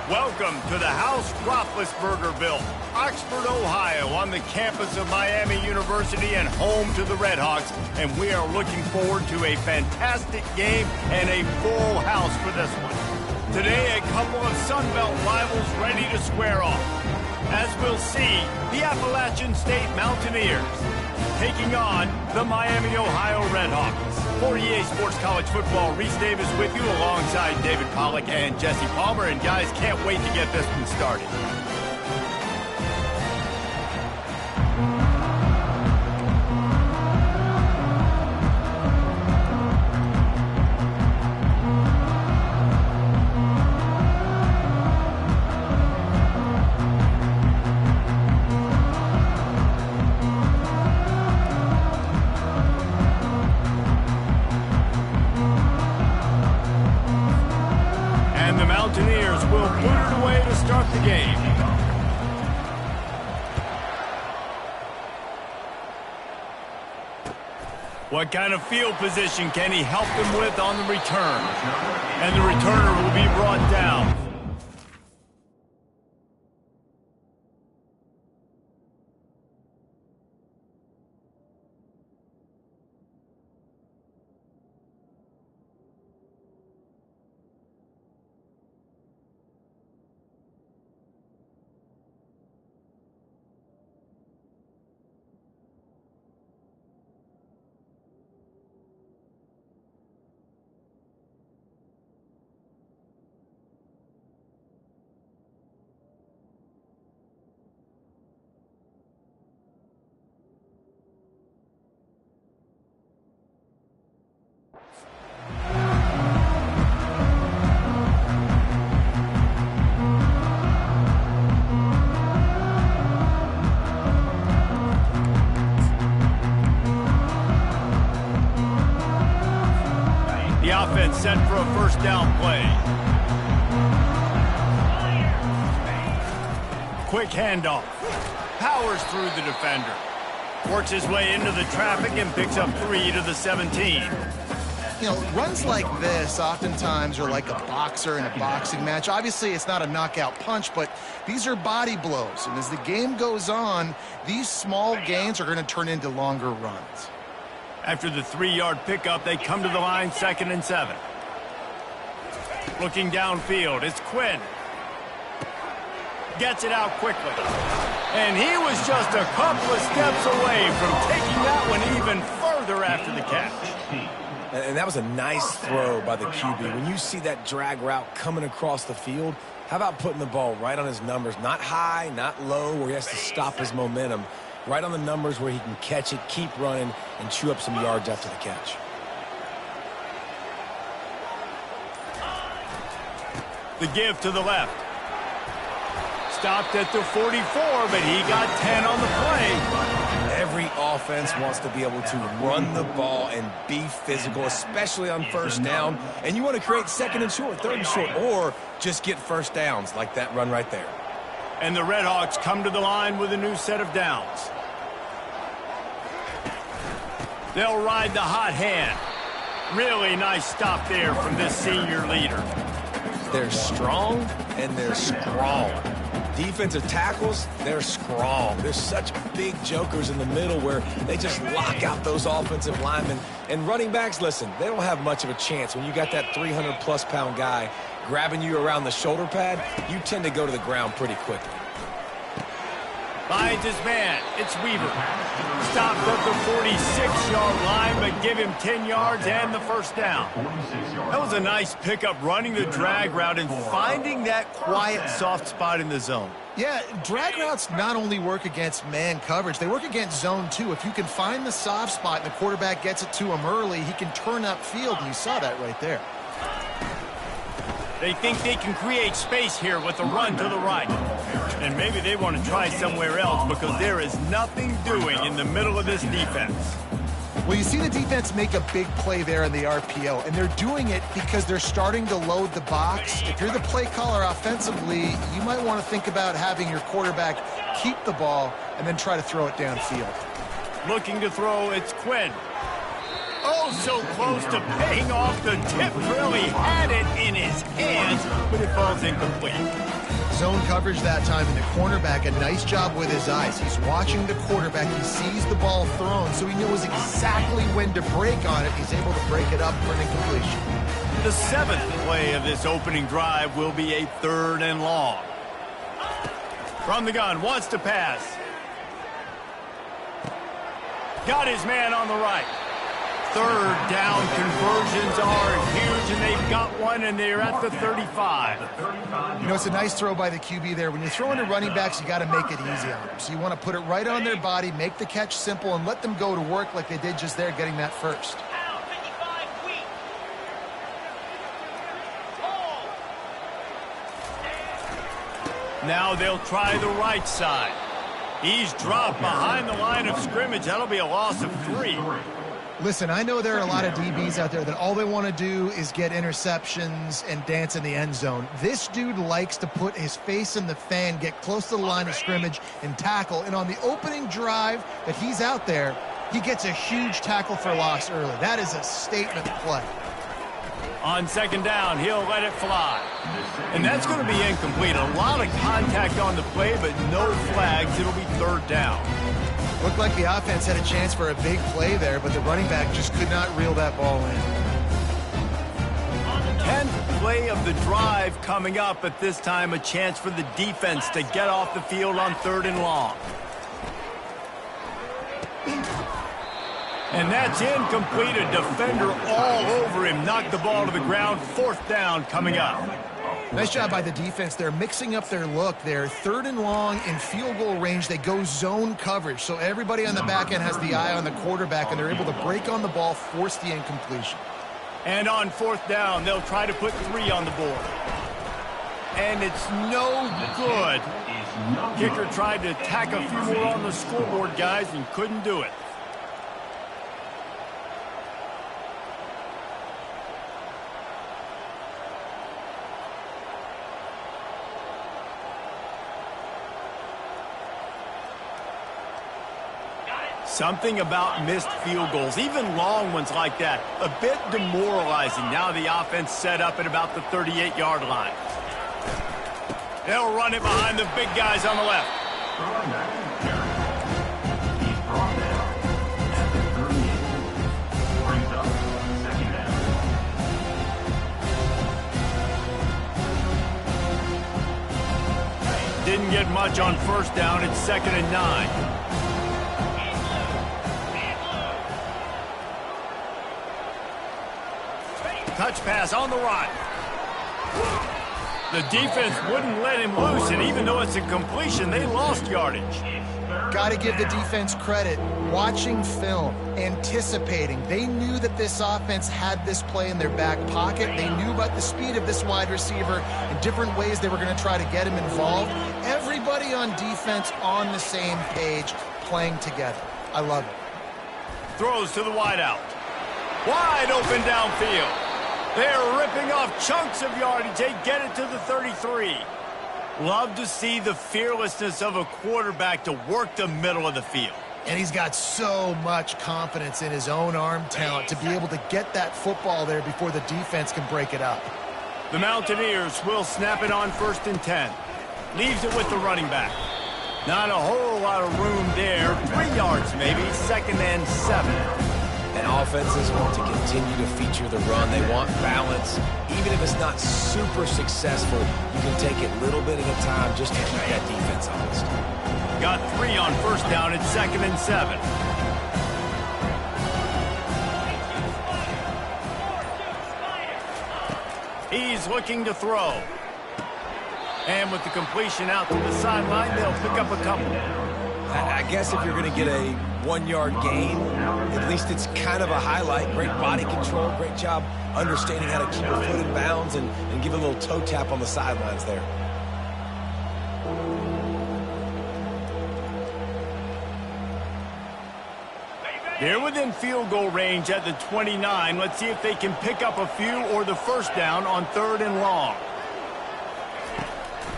Welcome to the house Roethlisberger built, Oxford, Ohio, on the campus of Miami University and home to the Redhawks. And we are looking forward to a fantastic game and a full house for this one. Today, a couple of Sun Belt rivals ready to square off. As we'll see, the Appalachian State Mountaineers taking on the Miami, Ohio Redhawks. For EA Sports College Football, Reese Davis with you alongside David Pollack and Jesse Palmer. And guys, can't wait to get this one started. Mountaineers will put it away to start the game. What kind of field position can he help them with on the return? And the returner will be brought down. The offense set for a first down play. Quick handoff. Powers through the defender. Works his way into the traffic and picks up 3 to the 17. You know, runs like this oftentimes are like a boxer in a boxing match. Obviously, it's not a knockout punch, but these are body blows. And as the game goes on, these small gains are going to turn into longer runs. After the 3-yard pickup, they come to the line, 2nd and 7. Looking downfield, it's Quinn. Gets it out quickly. And he was just a couple of steps away from taking that one even further after the catch. And that was a nice throw by the QB. When you see that drag route coming across the field, how about putting the ball right on his numbers? Not high, not low, where he has to stop his momentum. Right on the numbers where he can catch it, keep running, and chew up some yards after the catch. The give to the left. Stopped at the 44, but he got 10 on the play. Every offense wants to be able to run the ball and be physical, especially on first down. And you want to create 2nd and short, 3rd and short, or just get first downs like that run right there. And the Redhawks come to the line with a new set of downs. They'll ride the hot hand. Really nice stop there from this senior leader. They're strong and they're strong. Defensive tackles, they're strong. There's such big jokers in the middle where they just lock out those offensive linemen. And running backs, listen, they don't have much of a chance. When you got that 300-plus pound guy grabbing you around the shoulder pad, you tend to go to the ground pretty quickly. Finds his man. It's Weaver. Stopped at the 46-yard line, but give him 10 yards and the first down. That was a nice pickup, running the drag route and finding that quiet, soft spot in the zone. Yeah, drag routes not only work against man coverage, they work against zone too. If you can find the soft spot and the quarterback gets it to him early, he can turn upfield, and you saw that right there. They think they can create space here with a run to the right. And maybe they want to try somewhere else because there is nothing doing in the middle of this defense. Well, you see the defense make a big play there in the RPO, and they're doing it because they're starting to load the box. If you're the play caller offensively, you might want to think about having your quarterback keep the ball and then try to throw it downfield. Looking to throw, it's Quinn. Oh, so close to paying off the tip drill. He had it in his hands, but it falls incomplete. Zone coverage that time, and the cornerback, a nice job with his eyes. He's watching the quarterback. He sees the ball thrown, so he knows exactly when to break on it. He's able to break it up for an incompletion. The 7th play of this opening drive will be a 3rd and long. From the gun, wants to pass. Got his man on the right. 3rd down conversions are huge, and they've got one, and they're at the 35. You know, it's a nice throw by the QB there. When you're throwing to running backs, you got to make it easy on them. So you want to put it right on their body, make the catch simple, and let them go to work like they did just there, getting that first. Now they'll try the right side. He's dropped behind the line of scrimmage. That'll be a loss of 3. Listen, I know there are a lot of DBs out there that all they want to do is get interceptions and dance in the end zone. This dude likes to put his face in the fan, get close to the line of scrimmage, and tackle. And on the opening drive that he's out there, he gets a huge tackle for loss early. That is a statement play. On 2nd down, he'll let it fly. And that's going to be incomplete. A lot of contact on the play, but no flags. It'll be 3rd down. Looked like the offense had a chance for a big play there, but the running back just could not reel that ball in. 10th play of the drive coming up, at this time a chance for the defense to get off the field on 3rd and long. And that's incomplete. A defender all over him. Knocked the ball to the ground. 4th down coming up. Nice job by the defense. They're mixing up their look. They're 3rd and long in field goal range. They go zone coverage. So everybody on the back end has the eye on the quarterback, and they're able to break on the ball, force the incompletion. And on 4th down, they'll try to put 3 on the board. And it's no good. Kicker tried to tack a few more on the scoreboard, guys, and couldn't do it. Something about missed field goals, even long ones like that, a bit demoralizing. Now the offense set up at about the 38-yard line. They'll run it behind the big guys on the left. Didn't get much on 1st down. It's 2nd and 9. Touch pass on the run. The defense wouldn't let him loose, and even though it's a completion, they lost yardage. Got to give the defense credit. Watching film, anticipating. They knew that this offense had this play in their back pocket. They knew about the speed of this wide receiver and different ways they were going to try to get him involved. Everybody on defense on the same page, playing together. I love it. Throws to the wideout. Wide open downfield. They're ripping off chunks of yardage. They get it to the 33. Love to see the fearlessness of a quarterback to work the middle of the field. And he's got so much confidence in his own arm talent to be able to get that football there before the defense can break it up. The Mountaineers will snap it on 1st and 10. Leaves it with the running back. Not a whole lot of room there. 3 yards maybe. 2nd and 7. And offenses want to continue to feature the run. They want balance. Even if it's not super successful, you can take it little bit at a time just to keep that defense honest. Got 3 on 1st down. It's 2nd and 7. He's looking to throw. And with the completion out to the sideline, they'll pick up a couple. I guess if you're going to get a 1-yard gain, at least it's kind of a highlight. Great body control, great job understanding how to keep a foot in bounds and give a little toe tap on the sidelines there. They're within field goal range at the 29. Let's see if they can pick up a few or the 1st down on 3rd and long.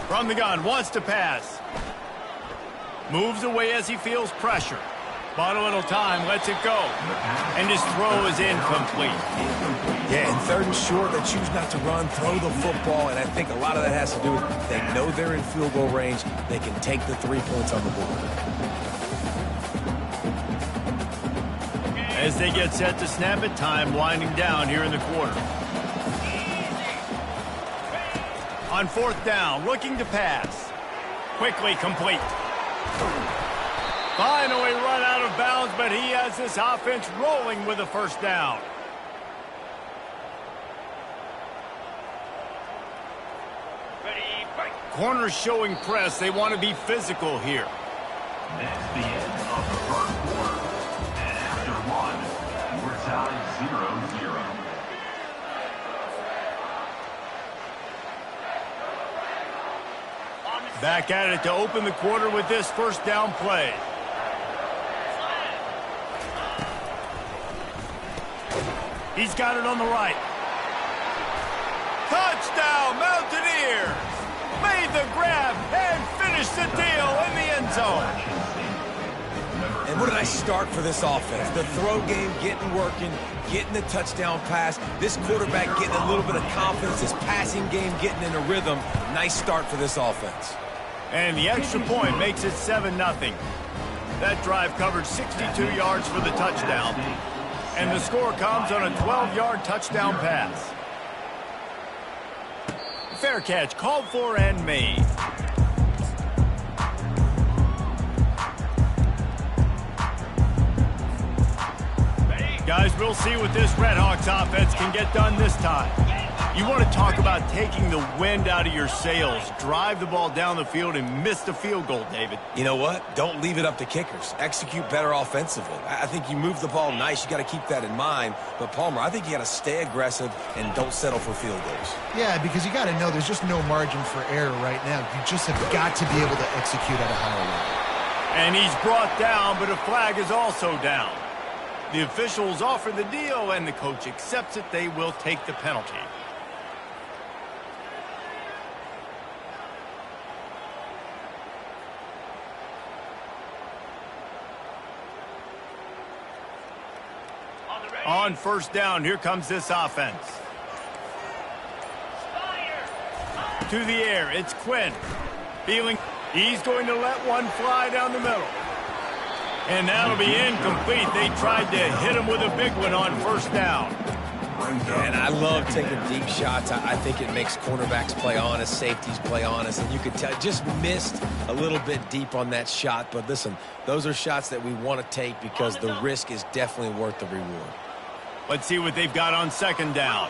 From the gun, wants to pass. Moves away as he feels pressure. Bought a little time, lets it go. And his throw is incomplete. Yeah, in 3rd and short, they choose not to run, throw the football, and I think a lot of that has to do with they know they're in field goal range. They can take the 3 points on the board. As they get set to snap it, time winding down here in the quarter. On 4th down, looking to pass. Quickly complete. Finally run out of bounds, but he has this offense rolling with a 1st down. Corners showing press. They want to be physical here. That's the end of the 1st quarter. And after 1, we're tied 0-0. Back at it to open the quarter with this 1st down play. He's got it on the right. Touchdown, Mountaineers! Made the grab and finished the deal in the end zone. And what a nice start for this offense. The throw game getting working, getting the touchdown pass. This quarterback getting a little bit of confidence. His passing game getting in a rhythm. Nice start for this offense. And the extra point makes it 7-0. That drive covered 62 yards for the touchdown. And the score comes on a 12-yard touchdown pass. Fair catch, called for and made. Guys, we'll see what this Redhawks offense can get done this time. You want to talk about taking the wind out of your sails. Drive the ball down the field and miss the field goal, David. You know what? Don't leave it up to kickers. Execute better offensively. I think you move the ball nice. You got to keep that in mind. But, Palmer, I think you got to stay aggressive and don't settle for field goals. Yeah, because you got to know there's just no margin for error right now. You just have got to be able to execute at a higher level. And he's brought down, but a flag is also down. The officials offer the deal, and the coach accepts it. They will take the penalty. On 1st down, here comes this offense. To the air, it's Quinn. Feeling, he's going to let one fly down the middle. And that'll be incomplete. They tried to hit him with a big one on 1st down. And I love taking deep shots. I think it makes cornerbacks play honest, safeties play honest. And you could tell, just missed a little bit deep on that shot. But listen, those are shots that we want to take because the risk is definitely worth the reward. Let's see what they've got on 2nd down.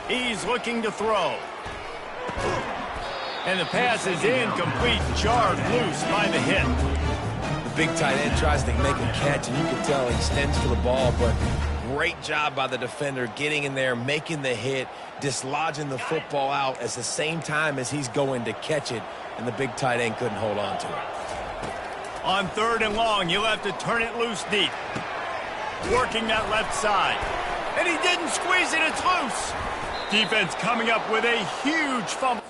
He's looking to throw. And the pass is incomplete, jarred loose by the hit. The big tight end tries to make a catch, and you can tell he extends for the ball, but great job by the defender getting in there, making the hit, dislodging the football out at the same time as he's going to catch it, and the big tight end couldn't hold on to it. On 3rd and long, you'll have to turn it loose deep. Working that left side. And he didn't squeeze it, it's loose. Defense coming up with a huge fumble.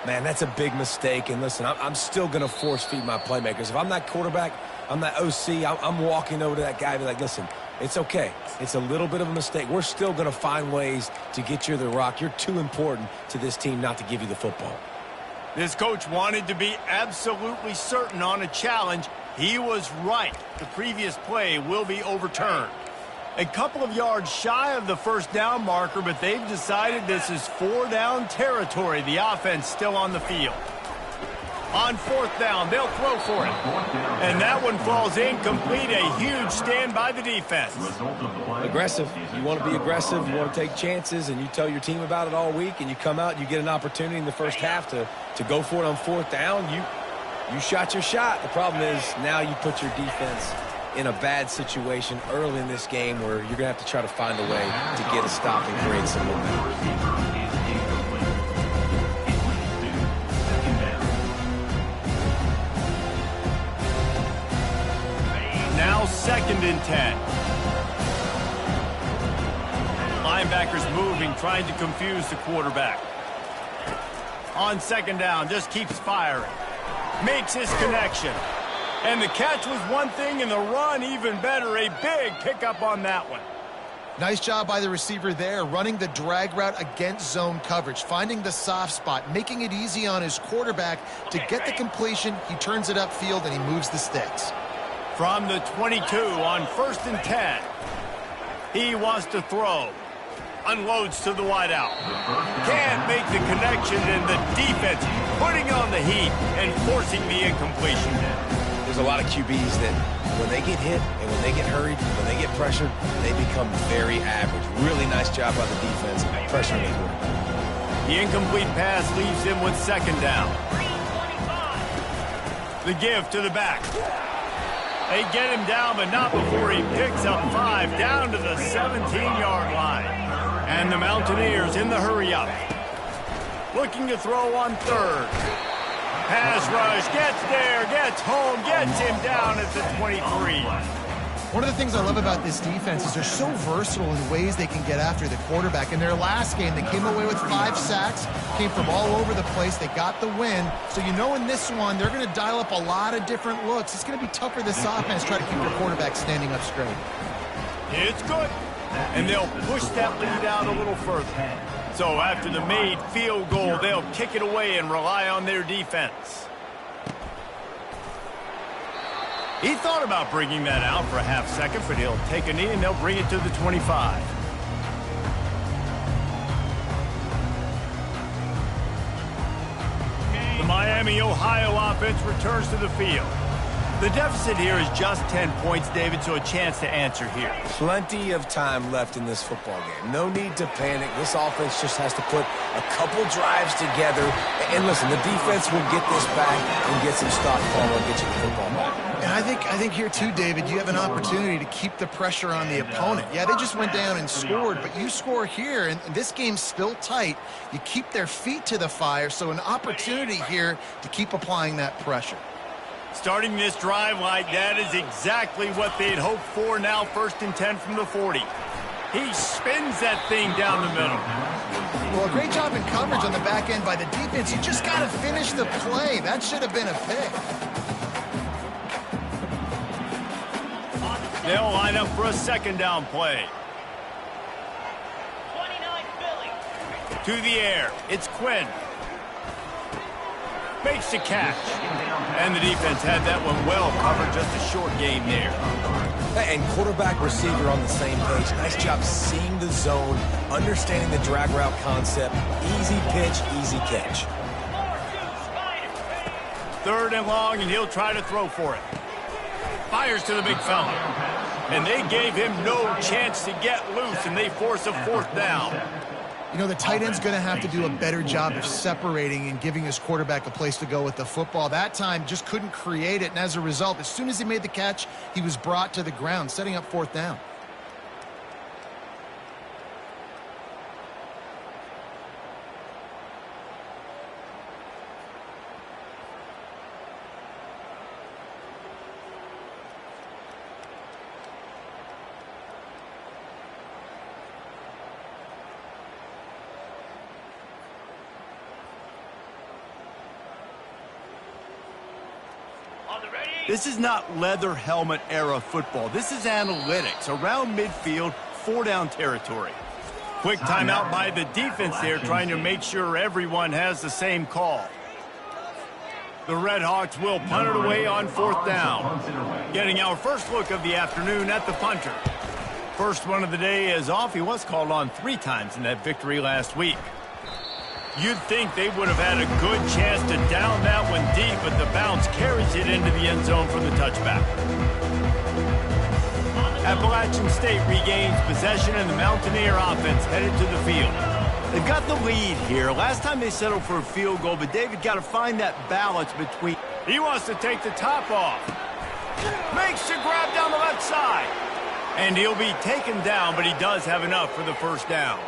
Man, that's a big mistake. And listen, I'm still going to force feed my playmakers. If I'm that quarterback, I'm that OC, I'm walking over to that guy and be like, listen, it's okay. It's a little bit of a mistake. We're still going to find ways to get you the rock. You're too important to this team not to give you the football. This coach wanted to be absolutely certain on a challenge. He was right. The previous play will be overturned. A couple of yards shy of the 1st down marker, but they've decided this is 4-down territory. The offense still on the field. On 4th down, they'll throw for it. And that one falls incomplete. A huge stand by the defense. Aggressive. You want to be aggressive. You want to take chances, and you tell your team about it all week, and you come out and you get an opportunity in the first half to go for it on 4th down. You shot your shot. The problem is now you put your defense in a bad situation early in this game where you're going to have to try to find a way to get a stop and create some momentum. Now 2nd and 10. Linebackers moving, trying to confuse the quarterback. On second down, just keeps firing. Makes his connection. And the catch was one thing, and the run even better. A big pickup on that one. Nice job by the receiver there, running the drag route against zone coverage, finding the soft spot, making it easy on his quarterback to get the completion. He turns it upfield, and he moves the sticks. From the 22 on 1st and 10. He wants to throw. Unloads to the wideout. Can't make the connection, and the defense putting on the heat and forcing the incompletion. There's a lot of QBs that when they get hit and when they get hurried, when they get pressured, they become very average. Really nice job by the defense pressuring the quarterback. The incomplete pass leaves him with second down. The give to the back. They get him down, but not before he picks up 5 down to the 17-yard line. And the Mountaineers in the hurry-up. Looking to throw on 3rd. Pass rush, gets there, gets home, gets him down at the 23. One of the things I love about this defense is they're so versatile in ways they can get after the quarterback. In their last game, they came away with 5 sacks, came from all over the place. They got the win. So you know in this one, they're going to dial up a lot of different looks. It's going to be tough for this offense to try to keep their quarterback standing up straight. It's good. And they'll push that lead out a little further. So after the made field goal, they'll kick it away and rely on their defense. He thought about bringing that out for a half second, but he'll take a knee and they'll bring it to the 25. The Miami, Ohio offense returns to the field. The deficit here is just 10 points, David, so a chance to answer here. Plenty of time left in this football game. No need to panic. This offense just has to put a couple drives together. And listen, the defense will get this back and get some stop form and get you the football back. And I think here too, David, you have an opportunity to keep the pressure on the opponent. Yeah, they just went down and scored, but you score here, and this game's still tight. You keep their feet to the fire, so an opportunity here to keep applying that pressure. Starting this drive like that is exactly what they'd hoped for. Now 1st and 10 from the 40. He spins that thing down the middle. Well, a great job in coverage on the back end by the defense. You just got to finish the play. That should have been a pick. They'll line up for a second down play. 29 Philly. To the air. It's Quinn. Makes the catch. And the defense had that one well covered. Just a short gain there. And quarterback receiver on the same page. Nice job seeing the zone, understanding the drag route concept. Easy pitch, easy catch. 3rd and long, and he'll try to throw for it. Fires to the big fella. And they gave him no chance to get loose, and they force a 4th down. You know, the tight end's going to have to do a better job of separating and giving his quarterback a place to go with the football. That time just couldn't create it, and as a result, as soon as he made the catch, he was brought to the ground, setting up 4th down. This is not leather helmet era football. This is analytics. Around midfield, 4-down territory. Quick timeout by the defense there, trying to make sure everyone has the same call. The Red Hawks will punt it away on 4th down. Getting our first look of the afternoon at the punter. First one of the day is off. He was called on 3 times in that victory last week. You'd think they would have had a good chance to down that one deep, but the bounce carries it into the end zone for the touchback. Appalachian State regains possession, and the Mountaineer offense headed to the field. They've got the lead here. Last time they settled for a field goal, but David got to find that balance between. He wants to take the top off. Makes the grab down the left side. And he'll be taken down, but he does have enough for the 1st down.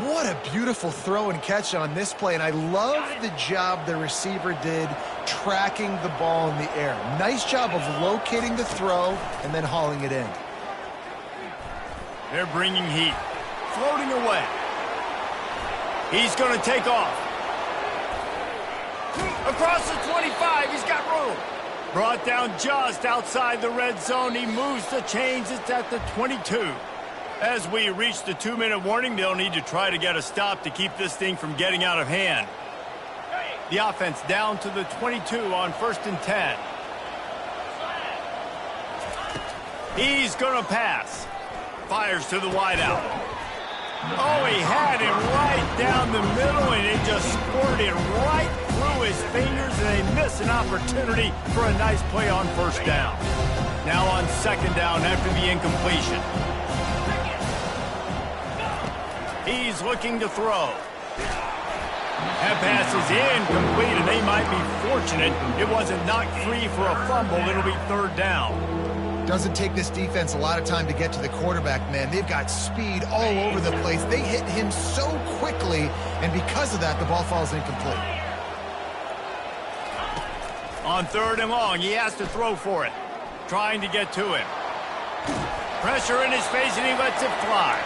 What a beautiful throw and catch on this play, and I love the job the receiver did tracking the ball in the air. Nice job of locating the throw and then hauling it in. They're bringing heat. Floating away. He's going to take off. Across the 25, he's got room. Brought down just outside the red zone. He moves the chains. It's at the 22. As we reach the 2-minute warning, they'll need to try to get a stop to keep this thing from getting out of hand. The offense down to the 22 on 1st and 10. He's going to pass. Fires to the wideout. Oh, he had him right down the middle, and it just squirted right through his fingers, and they miss an opportunity for a nice play on 1st down. Now on 2nd down after the incompletion. He's looking to throw. That pass is incomplete, and they might be fortunate it wasn't knocked free for a fumble. It'll be 3rd down. Doesn't take this defense a lot of time to get to the quarterback, man. They've got speed all over the place. They hit him so quickly, and because of that, the ball falls incomplete. On 3rd and long, he has to throw for it. Trying to get to him. Pressure in his face, and he lets it fly.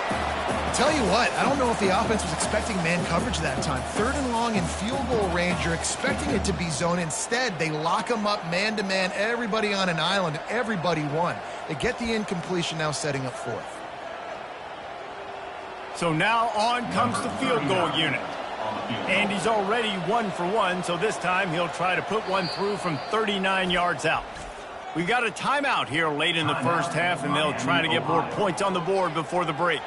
Tell you what, I don't know if the offense was expecting man coverage that time. 3rd and long in field goal range, you're expecting it to be zone. Instead, they lock them up man-to-man, everybody on an island, and everybody won. They get the incompletion, now setting up 4th. So now on comes the field goal unit. And he's already 1 for 1, so this time he'll try to put one through from 39 yards out. We got a timeout here late in the 1st half, and they'll try to get more points on the board before the break.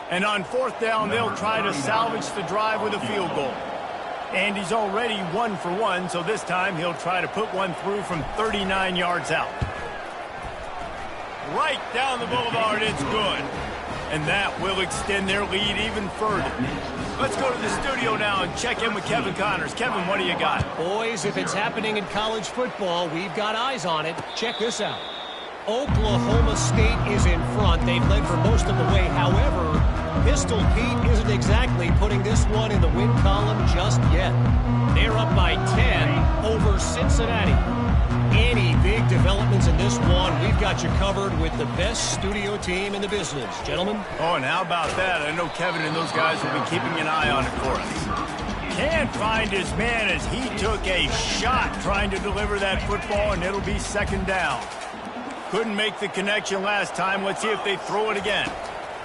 And on 4th down, they'll try to salvage the drive with a field goal. And he's already 1 for 1, so this time he'll try to put one through from 39 yards out. Right down the boulevard, it's good. And that will extend their lead even further. Let's go to the studio now and check in with Kevin Connors. Kevin, what do you got? Boys, if it's happening in college football, we've got eyes on it. Check this out. Oklahoma State is in front. They've led for most of the way. However, Pistol Pete isn't exactly putting this one in the win column just yet. They're up by 10 over Cincinnati. Any big developments in this one, we've got you covered with the best studio team in the business. Gentlemen? Oh, and how about that? I know Kevin and those guys will be keeping an eye on it for us. Can't find his man as he took a shot trying to deliver that football, and it'll be 2nd down. Couldn't make the connection last time. Let's see if they throw it again.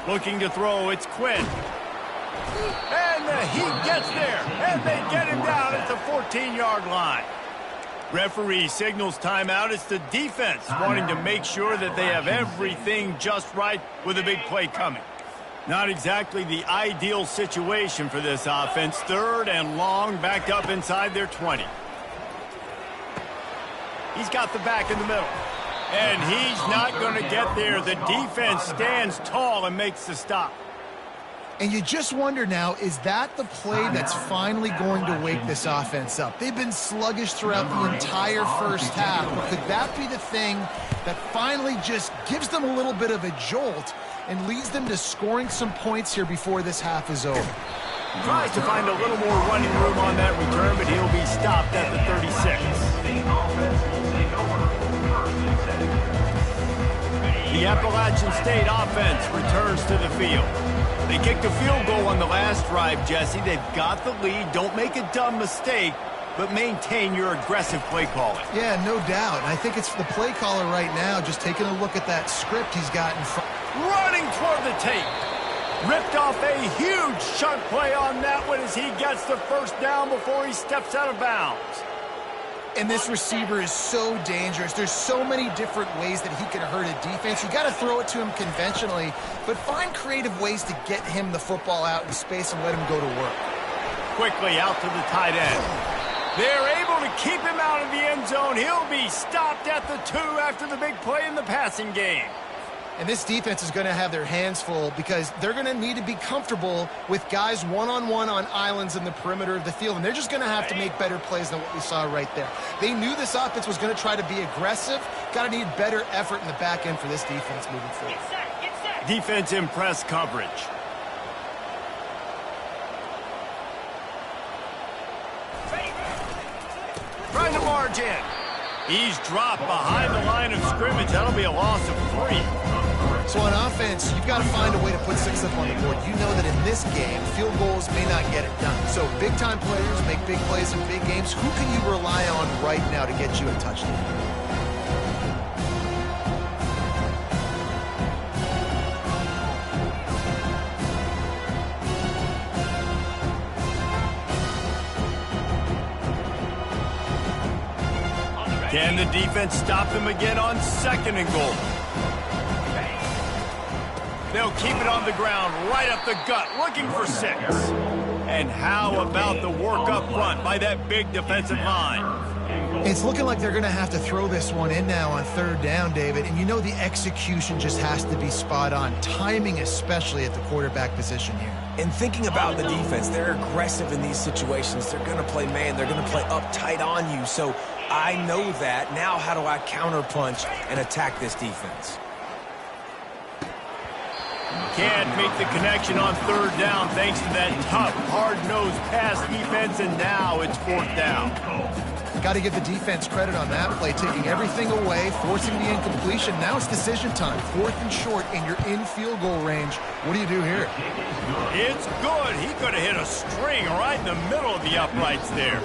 Looking to throw, it's Quinn. And he gets there, and they get him down at the 14-yard line. Referee signals timeout. It's the defense wanting to make sure that they have everything just right with a big play coming. Not exactly the ideal situation for this offense. 3rd and long, backed up inside their 20. He's got the back in the middle. And he's not going to get there. The defense stands tall and makes the stop. And you just wonder now, is that the play that's finally going to wake this offense up? They've been sluggish throughout the entire 1st half, but could that be the thing that finally just gives them a little bit of a jolt and leads them to scoring some points here before this half is over? Tries to find a little more running room on that return, but he'll be stopped at the 36. The Appalachian State offense returns to the field. They kicked a field goal on the last drive, Jesse. They've got the lead. Don't make a dumb mistake, but maintain your aggressive play calling. Yeah, no doubt. And I think it's the play caller right now just taking a look at that script he's got in front. Running toward the tape. Ripped off a huge chunk play on that one as he gets the 1st down before he steps out of bounds. And this receiver is so dangerous. There's so many different ways that he can hurt a defense. You got to throw it to him conventionally, but find creative ways to get him the football out in space and let him go to work. Quickly out to the tight end. They're able to keep him out of the end zone. He'll be stopped at the 2 after the big play in the passing game. And this defense is going to have their hands full because they're going to need to be comfortable with guys one-on-one on islands in the perimeter of the field. And they're just going to have to make better plays than what we saw right there. They knew this offense was going to try to be aggressive. Got to need better effort in the back end for this defense moving forward. Get set. Defense in press coverage. Trying to march in. He's dropped behind the line of scrimmage. That'll be a loss of 3. So on offense, you've got to find a way to put 6 up on the board. You know that in this game, field goals may not get it done. So big-time players make big plays in big games. Who can you rely on right now to get you a touchdown? Can the defense stop them again on 2nd and goal? They'll keep it on the ground, right up the gut, looking for 6. And how about the work up front by that big defensive line? It's looking like they're going to have to throw this one in now on 3rd down, David. And you know the execution just has to be spot on. Timing especially at the quarterback position here. And thinking about the defense, they're aggressive in these situations. They're going to play man. They're going to play up tight on you. So I know that. Now how do I counterpunch and attack this defense? Can't make the connection on 3rd down thanks to that tough, hard-nosed pass defense, and now it's 4th down. Got to give the defense credit on that play, taking everything away, forcing the incompletion. Now it's decision time. 4th and short, and you're in field goal range. What do you do here? It's good. He could have hit a string right in the middle of the uprights there.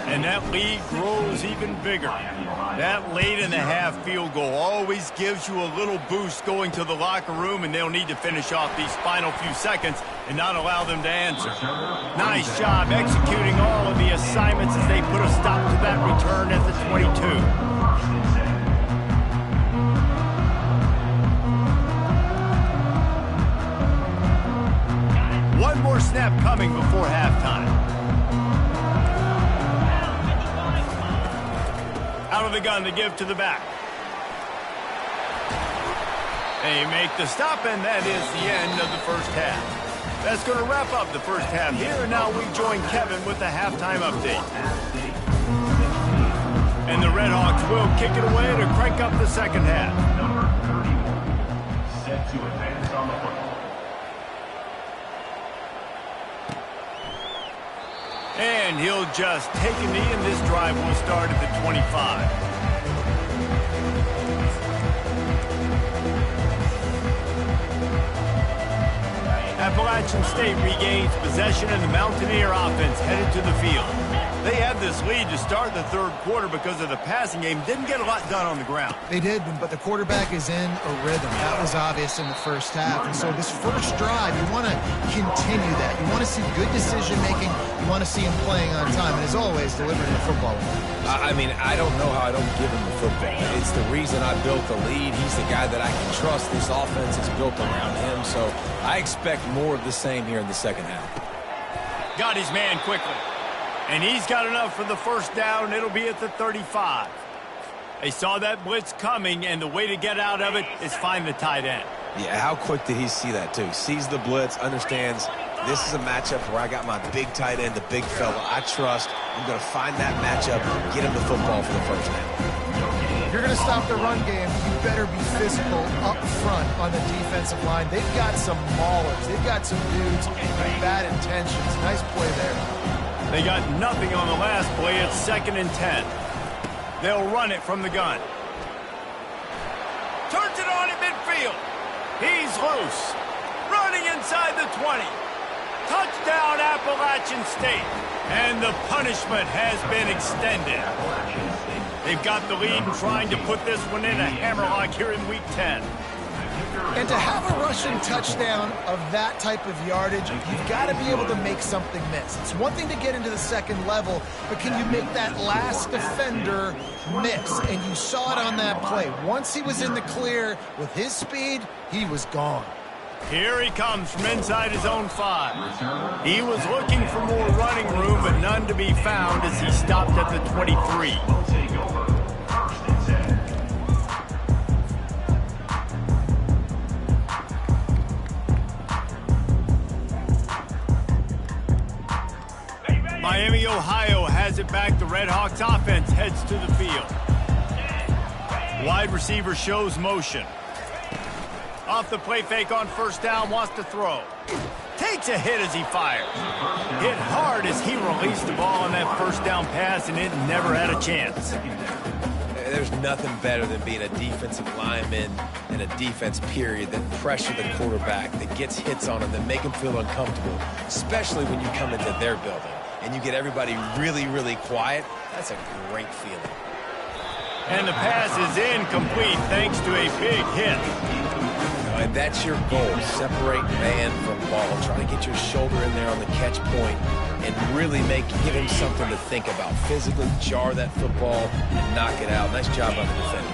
And that lead grows even bigger. That late-in-the-half field goal always gives you a little boost going to the locker room, and they'll need to finish off these final few seconds and not allow them to answer. Nice job executing all of the assignments as they put a stop to that return at the 22. One more snap coming before halftime. Out of the gun to give to the back. They make the stop, and that is the end of the first half. That's going to wrap up the first half here, and now we join Kevin with the halftime update. And the Redhawks will kick it away to crank up the second half. Number 31, set to advance on the football. And he'll just take a knee, and this drive will start at the 25. Appalachian State regains possession, and the Mountaineer offense headed to the field. They had this lead to start the 3rd quarter because of the passing game. Didn't get a lot done on the ground. They did, but the quarterback is in a rhythm. That was obvious in the first half. And so this first drive, you want to continue that. You want to see good decision-making. You want to see him playing on time. And as always, delivering the football. I mean, I don't know how I don't give him the football. It's the reason I built the lead. He's the guy that I can trust. This offense is built around him. So I expect more of the same here in the second half. Got his man quickly. And he's got enough for the first down. It'll be at the 35. They saw that blitz coming, and the way to get out of it is find the tight end. Yeah, how quick did he see that, too? Sees the blitz, understands this is a matchup where I got my big tight end, the big fella I trust. I'm going to find that matchup, get him the football for the first down. If you're going to stop the run game, you better be physical up front on the defensive line. They've got some maulers. They've got some dudes with bad intentions. Nice play there. They got nothing on the last play. It's 2nd and 10. They'll run it from the gun. Turns it on at midfield. He's loose. Running inside the 20. Touchdown, Appalachian State. And the punishment has been extended. They've got the lead and trying to put this one in a hammerlock here in Week 10. And to have a rushing touchdown of that type of yardage, you've got to be able to make something miss. It's one thing to get into the second level, but can you make that last defender miss? And you saw it on that play. Once he was in the clear with his speed, he was gone. Here he comes from inside his own 5. He was looking for more running room, but none to be found as he stopped at the 23. Miami, Ohio has it back. The Redhawks offense heads to the field. Wide receiver shows motion. Off the play fake on first down, wants to throw. Takes a hit as he fires. Hit hard as he released the ball on that first down pass, and it never had a chance. there's nothing better than being a defensive lineman and a defense period that pressure the quarterback, that gets hits on him, that make him feel uncomfortable, especially when you come into their building and you get everybody really, really quiet. That's a great feeling. And the pass is incomplete thanks to a big hit. And that's your goal, separate man from ball. Try to get your shoulder in there on the catch point and really give him something to think about. Physically jar that football and knock it out. Nice job by the defender.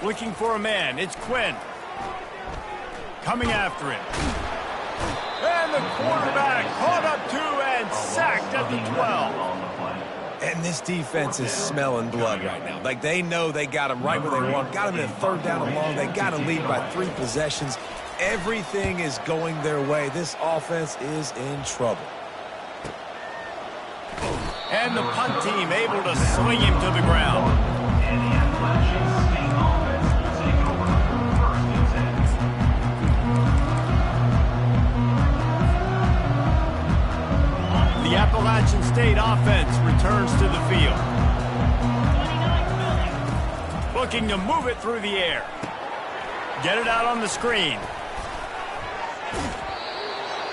Looking for a man, it's Quinn. Coming after him. And the quarterback caught up to and sacked at the 12. And this defense is smelling blood right now. Like, they know they got him right where they want. Got him in 3rd down and long. They got to lead by 3 possessions. Everything is going their way. This offense is in trouble. And the punt team able to swing him to the ground. And the Appalachian State offense will take over 1st and 10. The Appalachian State offense returns to the field. Looking to move it through the air. Get it out on the screen.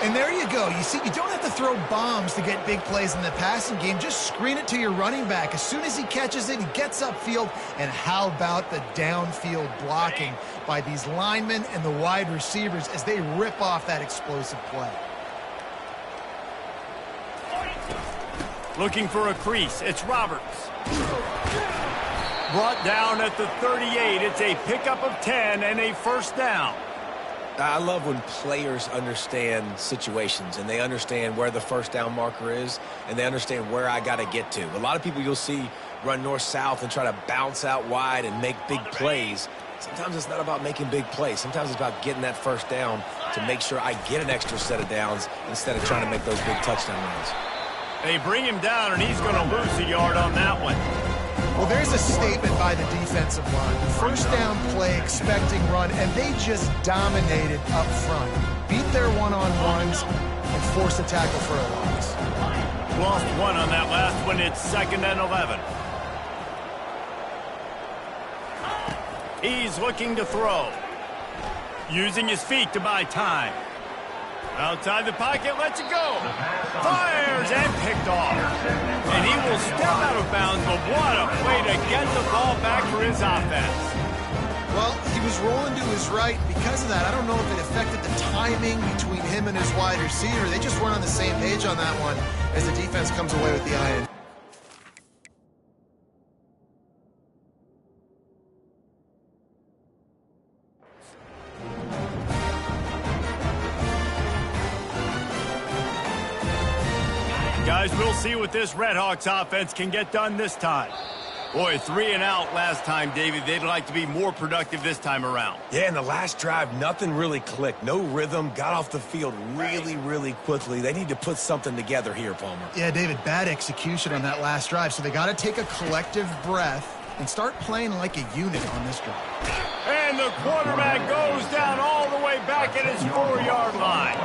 And there you go. You see, you don't have to throw bombs to get big plays in the passing game. Just screen it to your running back. As soon as he catches it, he gets upfield. And how about the downfield blocking by these linemen and the wide receivers as they rip off that explosive play. Looking for a crease. It's Roberts. Brought down at the 38. It's a pickup of 10 and a 1st down. I love when players understand situations and they understand where the 1st down marker is and they understand where I got to get to. A lot of people you'll see run north-south and try to bounce out wide and make big plays. Sometimes it's not about making big plays. Sometimes it's about getting that 1st down to make sure I get an extra set of downs instead of trying to make those big touchdown runs. They bring him down, and he's going to lose a yard on that one. Well, there's a statement by the defensive line. 1st down play, expecting run, and they just dominated up front. Beat their one-on-ones and force a tackle for a loss. Lost 1 on that last one. It's 2nd and 11. He's looking to throw. Using his feet to buy time. Outside the pocket, lets it go. Fires and picked off. And he will step out of bounds, but what a play to get the ball back for his offense. Well, he was rolling to his right. Because of that, I don't know if it affected the timing between him and his wide receiver. They just weren't on the same page on that one as the defense comes away with the eye. Guys, we'll see what this Redhawks offense can get done this time. Boy, 3 and out last time, David. They'd like to be more productive this time around. Yeah, in the last drive, nothing really clicked. No rhythm, got off the field really, really quickly. They need to put something together here, Palmer. Yeah, David, bad execution on that last drive, so they got to take a collective breath and start playing like a unit on this drive. And the quarterback goes down all the way back at his 4-yard line.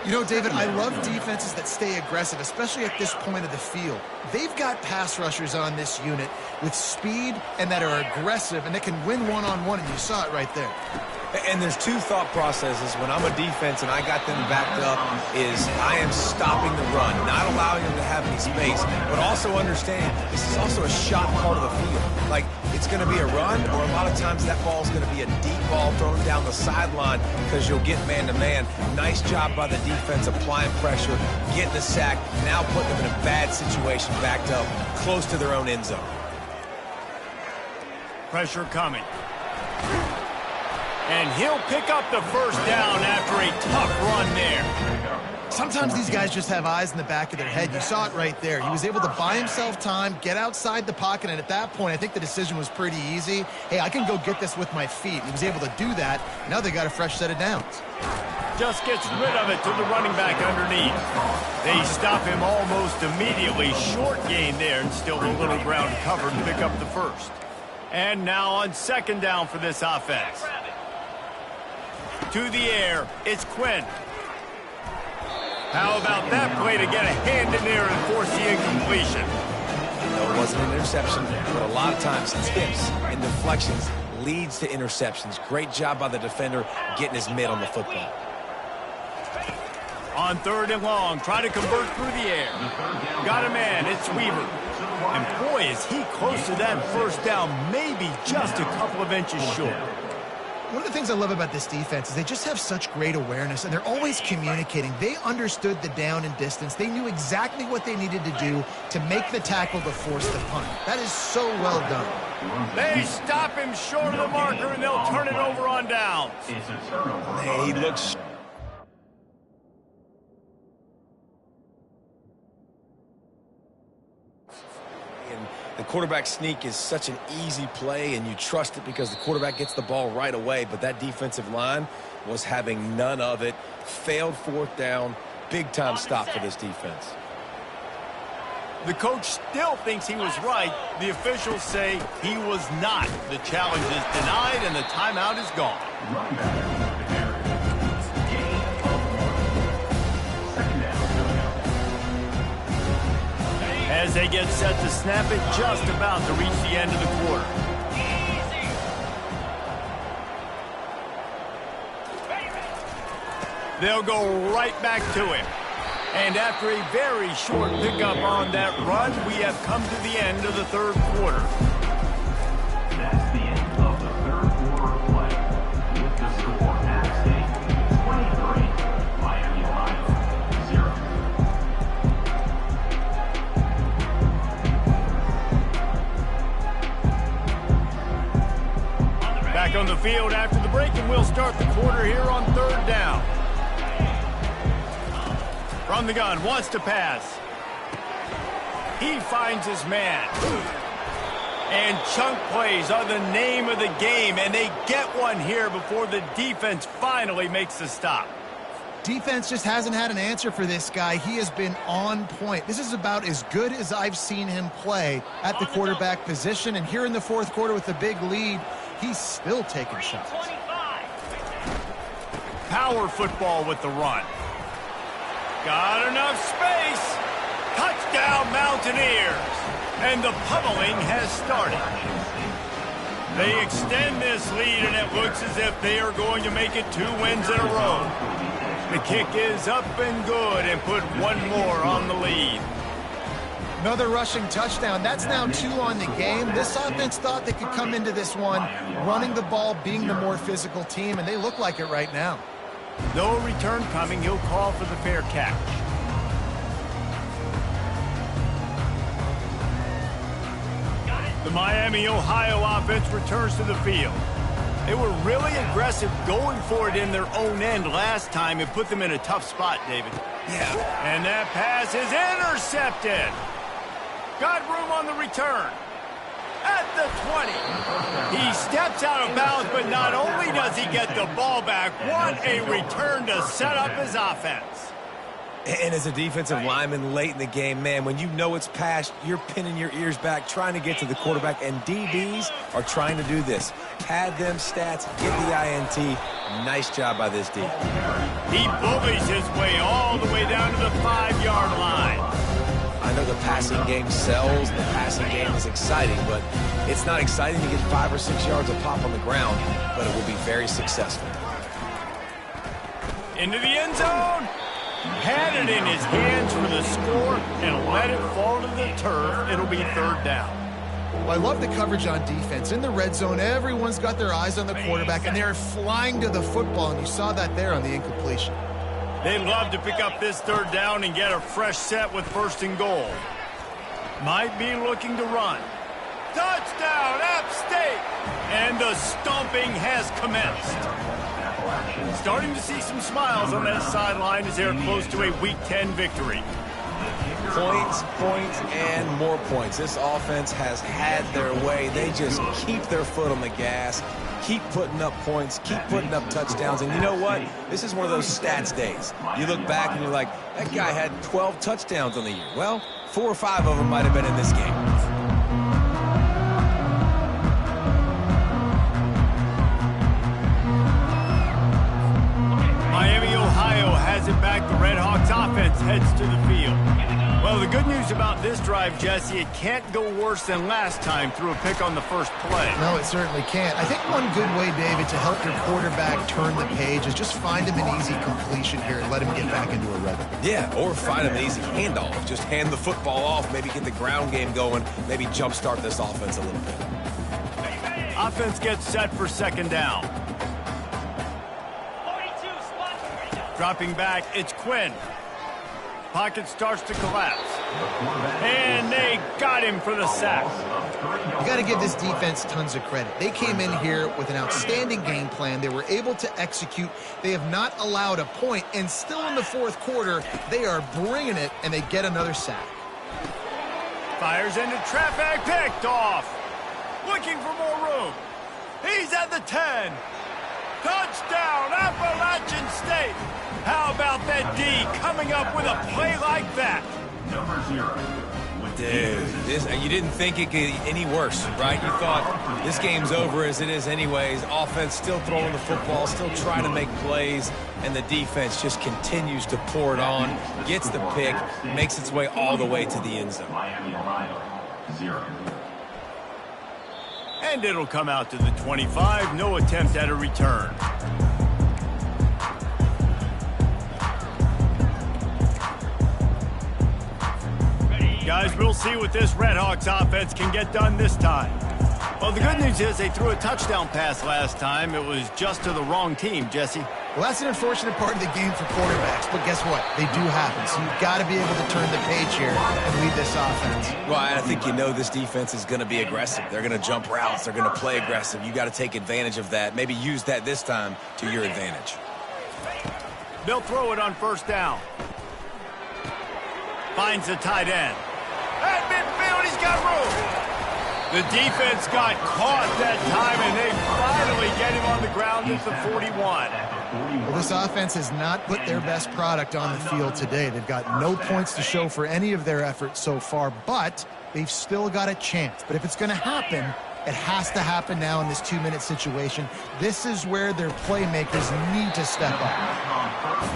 You know, David, I love defenses that stay aggressive, especially at this point of the field. They've got pass rushers on this unit with speed and that are aggressive and that can win one-on-one, and you saw it right there. And there's 2 thought processes when I'm a defense and I got them backed up is I am stopping the run, not allowing them to have any space, but also understanding this is also a shot part of the field. Like, it's going to be a run, or a lot of times that ball is going to be a deep ball thrown down the sideline because you'll get man-to-man. Nice job by the defense applying pressure, getting the sack, now putting them in a bad situation backed up close to their own end zone. Pressure coming. And he'll pick up the 1st down after a tough run there. Sometimes these guys just have eyes in the back of their head. You saw it right there. He was able to buy himself time, get outside the pocket, and at that point, I think the decision was pretty easy. Hey, I can go get this with my feet. He was able to do that. Now they got a fresh set of downs. Just gets rid of it to the running back underneath. They stop him almost immediately. Short gain there, and still a little ground covered to pick up the 1st. And now on 2nd down for this offense. To the air, it's Quinn. How about that play to get a hand in there and force the incompletion? it wasn't an interception, but a lot of times tips and deflections leads to interceptions. Great job by the defender getting his mitt on the football. On 3rd and long, try to convert through the air. Got a man, it's Weaver. And boy, is he close to that first down, maybe just a couple of inches short. One of the things I love about this defense is they just have such great awareness, and they're always communicating. They understood the down and distance. They knew exactly what they needed to do to make the tackle to force the punt. That is so well done. They stop him short of the marker, and they'll turn it over on downs. He looks... The quarterback sneak is such an easy play, and you trust it because the quarterback gets the ball right away, but that defensive line was having none of it. Failed 4th down. Big-time stop for this defense. The coach still thinks he was right. The officials say he was not. The challenge is denied, and the timeout is gone. As they get set to snap it, just about to reach the end of the quarter. They'll go right back to him. And after a very short pickup on that run, we have come to the end of the 3rd quarter. That's the end of the 3rd quarter of play. With the score at stake, 23, Miami, Ohio, 0. Back on the field after the break, and we'll start the quarter here on 3rd down. From the gun, wants to pass. He finds his man. And chunk plays are the name of the game, and they get one here before the defense finally makes the stop. Defense just hasn't had an answer for this guy. He has been on point. This is about as good as I've seen him play at the quarterback position, and here in the 4th quarter with the big lead, he's still taking shots. Power football with the run. Got enough space. Touchdown, Mountaineers. And the pummeling has started. They extend this lead, and it looks as if they are going to make it 2 wins in a row. The kick is up and good, and put one more on the lead. Another rushing touchdown. That's now 2 on the game. This offense thought they could come into this one running the ball, being the more physical team, and they look like it right now. No return coming. He'll call for the fair catch. The Miami, Ohio offense returns to the field. They were really aggressive going for it in their own end last time. It put them in a tough spot, David. Yeah. And that pass is intercepted. Got room on the return. At the 20. He steps out of bounds, but not only does he get the ball back, what a return to set up his offense. And as a defensive lineman late in the game, man, when you know it's past, you're pinning your ears back, trying to get to the quarterback, and DBs are trying to do this. Pad them stats, get the INT. Nice job by this D. He bullies his way all the way down to the 5-yard line. I know the passing game sells, the passing game is exciting, but it's not exciting to get 5 or 6 yards of pop on the ground, but it will be very successful. Into the end zone. Had it in his hands for the score and let it fall to the turf. It'll be 3rd down. Well, I love the coverage on defense. In the red zone, everyone's got their eyes on the quarterback, and they're flying to the football, and you saw that there on the incompletion. They'd love to pick up this 3rd down and get a fresh set with 1st and goal. Might be looking to run. Touchdown, App State! And the stomping has commenced. Starting to see some smiles on that sideline as they're close to a Week 10 victory. Points, points, and more points. This offense has had their way. They just keep their foot on the gas, keep putting up points, keep putting up touchdowns. And you know what? This is one of those stats days. You look back and you're like, that guy had 12 touchdowns on the year. Well, 4 or 5 of them might have been in this game. Miami, Ohio has it back. The Red Hawks offense heads to the field. Well, the good news about this drive, Jesse, it can't go worse than last time through a pick on the first play. No, it certainly can't. I think one good way, David, to help your quarterback turn the page is just find him an easy completion here and let him get back into a rhythm. Yeah, or find him an easy handoff. Just hand the football off, maybe get the ground game going, maybe jumpstart this offense a little bit. Offense gets set for second down. 42 spot. Dropping back, it's Quinn. Pocket starts to collapse. And they got him for the sack. You got to give this defense tons of credit. They came in here with an outstanding game plan. They were able to execute. They have not allowed a point, and still in the fourth quarter, they are bringing it, and they get another sack. Fires into traffic, picked off. Looking for more room. He's at the 10. Touchdown, Appalachian State. How about that D coming up with a play like that? Number 0. Dude, you didn't think it could get any worse, right? You thought this game's over as it is anyways. Offense still throwing the football, still trying to make plays, and the defense just continues to pour it on, gets the pick, makes its way all the way to the end zone. Miami, Ohio, 0. And it'll come out to the 25. No attempt at a return. Guys, we'll see what this Redhawks offense can get done this time. Well, the good news is they threw a touchdown pass last time. It was just to the wrong team, Jesse. Well, that's an unfortunate part of the game for quarterbacks, but guess what? They do happen, so you've got to be able to turn the page here and lead this offense. Well, I think you know this defense is going to be aggressive. They're going to jump routes. They're going to play aggressive. You got to take advantage of that. Maybe use that this time to your advantage. They'll throw it on first down. Finds the tight end. At midfield, he's got room. The defense got caught that time, and they finally get him on the ground at the 41. Well, this offense has not put their best product on the field today. They've got no points to show for any of their efforts so far, but they've still got a chance. But if it's going to happen, it has to happen now in this 2-minute situation. This is where their playmakers need to step up.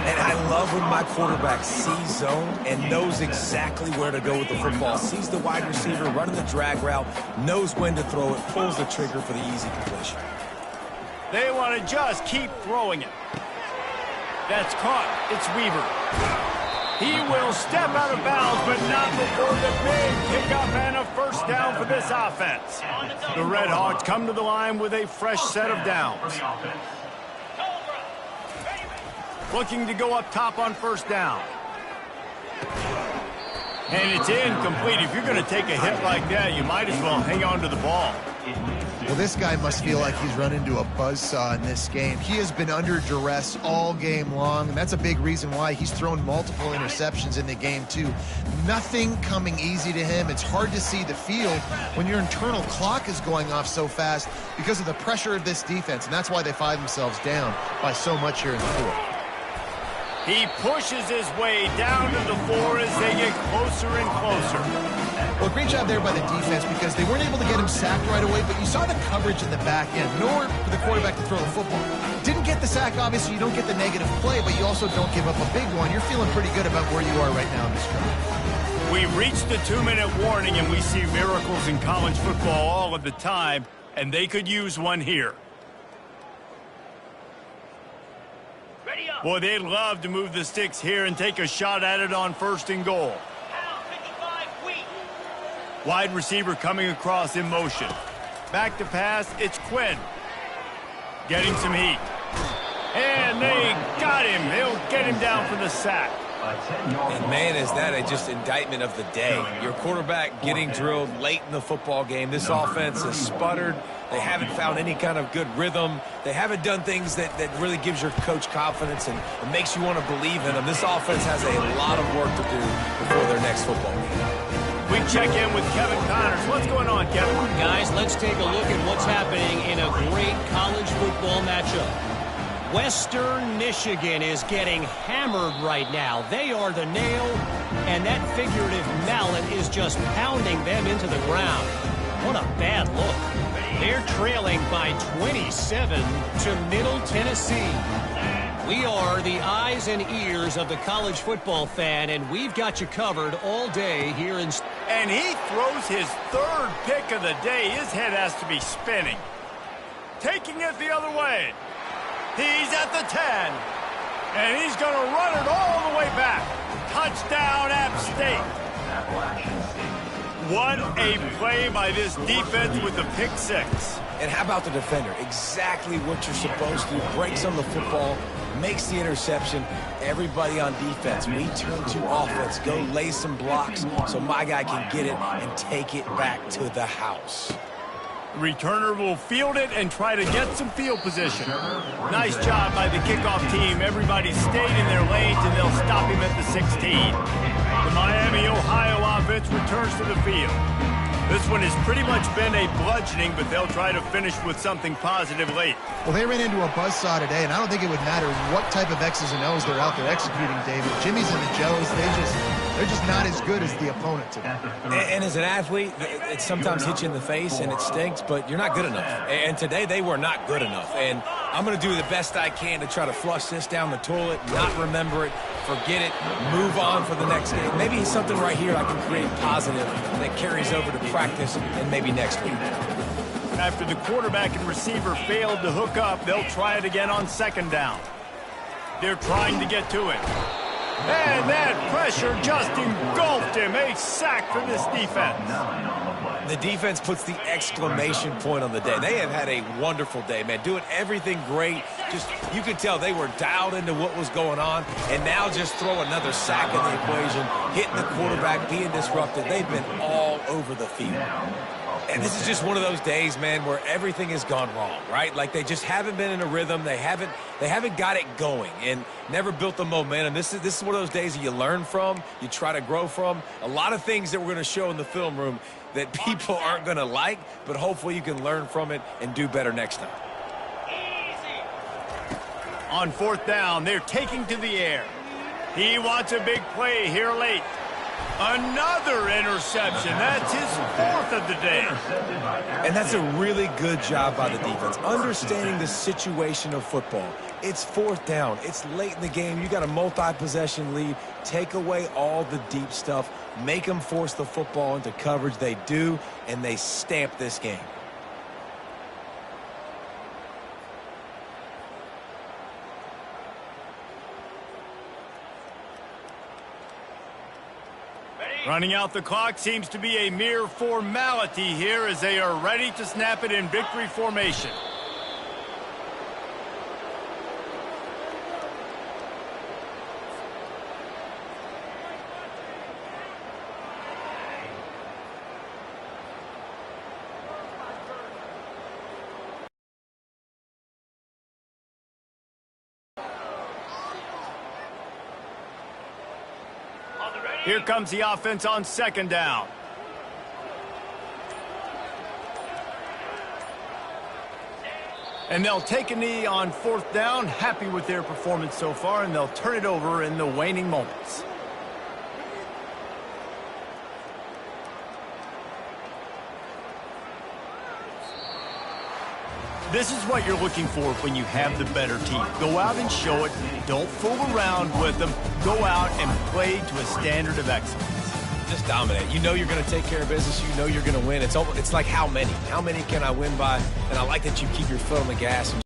And I love when my quarterback sees zone and knows exactly where to go with the football. Sees the wide receiver running the drag route, knows when to throw it, pulls the trigger for the easy completion. They want to just keep throwing it. That's caught. It's Weaver. He will step out of bounds, but not before the big pickup and a first down for this offense. The Redhawks come to the line with a fresh set of downs. Looking to go up top on first down. And it's incomplete. If you're going to take a hit like that, you might as well hang on to the ball. Well, this guy must feel like he's run into a buzzsaw in this game. He has been under duress all game long, and that's a big reason why he's thrown multiple interceptions in the game, too. Nothing coming easy to him. It's hard to see the field when your internal clock is going off so fast because of the pressure of this defense, and that's why they find themselves down by so much here in the fourth. He pushes his way down to the floor as they get closer and closer. Well, great job there by the defense because they weren't able to get him sacked right away, but you saw the coverage in the back end, nor for the quarterback to throw the football. Didn't get the sack, obviously. You don't get the negative play, but you also don't give up a big one. You're feeling pretty good about where you are right now in this drive. We reached the 2-minute warning, and we see miracles in college football all of the time, and they could use one here. Boy, they'd love to move the sticks here and take a shot at it on first and goal. Wide receiver coming across in motion. Back to pass, it's Quinn. Getting some heat. And they got him. They'll get him down for the sack. And man, is that just indictment of the day. Your quarterback getting drilled late in the football game. This offense has sputtered. They haven't found any kind of good rhythm. They haven't done things that really gives your coach confidence and makes you want to believe in them. This offense has a lot of work to do before their next football game. We check in with Kevin Connors. What's going on, Kevin? Guys, let's take a look at what's happening in a great college football matchup. Western Michigan is getting hammered right now. They are the nail, and that figurative mallet is just pounding them into the ground. What a bad look. They're trailing by 27 to Middle Tennessee. We are the eyes and ears of the college football fan, and we've got you covered all day here in... And he throws his third pick of the day. His head has to be spinning. Taking it the other way. He's at the 10. And he's going to run it all the way back. Touchdown, App State. What a play by this defense with the pick six. And how about the defender? Exactly what you're supposed to. Breaks on the football, makes the interception. Everybody on defense, we turn to offense. Go lay some blocks so my guy can get it and take it back to the house. Returner will field it and try to get some field position. Nice job by the kickoff team. Everybody stayed in their lanes, and they'll stop him at the 16. The Miami, Ohio offense returns to the field. This one has pretty much been a bludgeoning, but they'll try to finish with something positive late. Well, they ran into a buzzsaw today, and I don't think it would matter what type of X's and O's they're out there executing, David. Jimmy's and the Joes, they're just not as good as the opponent today. And as an athlete, it sometimes hits you in the face and it stinks, but you're not good enough. And today they were not good enough. And I'm going to do the best I can to try to flush this down the toilet, not remember it, forget it, move on for the next game. Maybe something right here I can create positive that carries over to practice and maybe next week. After the quarterback and receiver failed to hook up, they'll try it again on second down. They're trying to get to it. And that pressure just engulfed him. A sack for this defense. The defense puts the exclamation point on the day. They have had a wonderful day, man. Doing everything great. Just, you could tell they were dialed into what was going on. And now just throw another sack in the equation, hitting the quarterback, being disrupted. They've been all over the field. And this is just one of those days, man, where everything has gone wrong, right? Like they just haven't been in a rhythm. They haven't got it going and never built the momentum. This is one of those days that you learn from, you try to grow from. A lot of things that we're going to show in the film room that people aren't going to like, but hopefully you can learn from it and do better next time. On fourth down, they're taking to the air. He wants a big play here late. Another interception. That's his fourth of the day. And that's a really good job by the defense, understanding the situation of football. It's fourth down. It's late in the game. You got a multi-possession lead. Take away all the deep stuff. Make them force the football into coverage. They do, and they stamp this game. Running out the clock seems to be a mere formality here as they are ready to snap it in victory formation. Here comes the offense on second down. And they'll take a knee on fourth down, happy with their performance so far, and they'll turn it over in the waning moments. This is what you're looking for when you have the better team. Go out and show it. Don't fool around with them. Go out and play to a standard of excellence. Just dominate. You know you're going to take care of business. You know you're going to win. It's like how many? How many can I win by? And I like that you keep your foot on the gas and